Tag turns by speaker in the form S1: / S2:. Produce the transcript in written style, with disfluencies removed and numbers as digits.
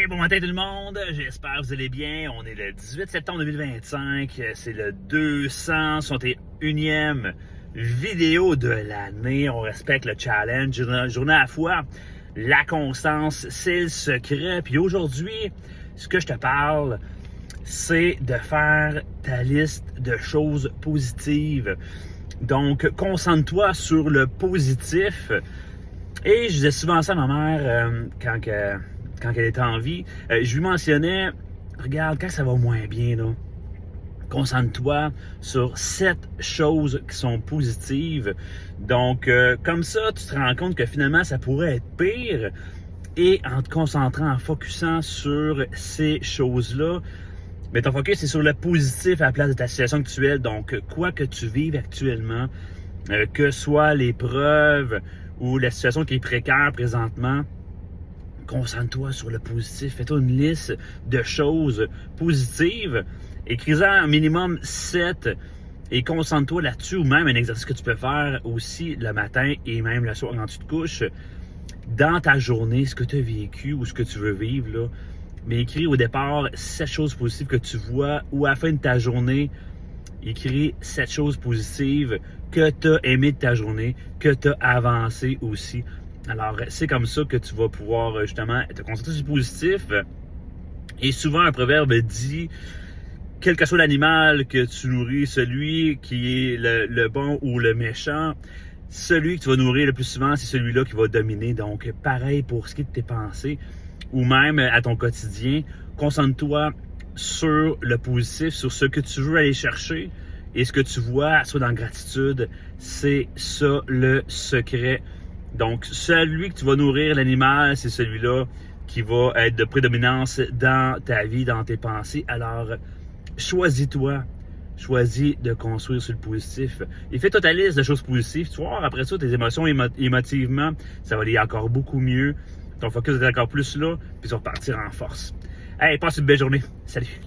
S1: Bon matin tout le monde, j'espère que vous allez bien. On est le 18 septembre 2025, c'est le 261e vidéo de l'année. On respecte le challenge, une journée à la fois. La constance, c'est le secret. Puis aujourd'hui, ce que je te parle, c'est de faire ta liste de choses positives. Donc, concentre-toi sur le positif. Et je disais souvent ça à ma mère quand elle était en vie. Je lui mentionnais, regarde, quand ça va moins bien, là, concentre-toi sur 7 choses qui sont positives. Donc, comme ça, tu te rends compte que finalement, ça pourrait être pire. Et en te concentrant, en focusant sur ces choses-là, mais ton focus, c'est sur le positif à la place de ta situation actuelle. Donc, quoi que tu vives actuellement, que soit l'épreuve ou la situation qui est précaire présentement, concentre-toi sur le positif. Fais-toi une liste de choses positives. Écris-en un minimum 7 et concentre-toi là-dessus, ou même un exercice que tu peux faire aussi le matin et même le soir quand tu te couches. Dans ta journée, ce que tu as vécu ou ce que tu veux vivre, là, mais écris au départ 7 choses positives que tu vois, ou à la fin de ta journée, écris 7 choses positives que tu as aimé de ta journée, que tu as avancé aussi. Alors, c'est comme ça que tu vas pouvoir justement te concentrer sur le positif. Et souvent, un proverbe dit, quel que soit l'animal que tu nourris, celui qui est le bon ou le méchant, celui que tu vas nourrir le plus souvent, c'est celui-là qui va dominer. Donc, pareil pour ce qui est de tes pensées ou même à ton quotidien. Concentre-toi sur le positif, sur ce que tu veux aller chercher et ce que tu vois, soit dans la gratitude. C'est ça le secret. Donc, celui que tu vas nourrir, l'animal, c'est celui-là qui va être de prédominance dans ta vie, dans tes pensées. Alors, choisis-toi. Choisis de construire sur le positif. Et fais-toi ta liste de choses positives. Tu vas voir, après ça, tes émotions émotivement, ça va aller encore beaucoup mieux. Ton focus est encore plus là, puis tu vas repartir en force. Hey, passe une belle journée. Salut!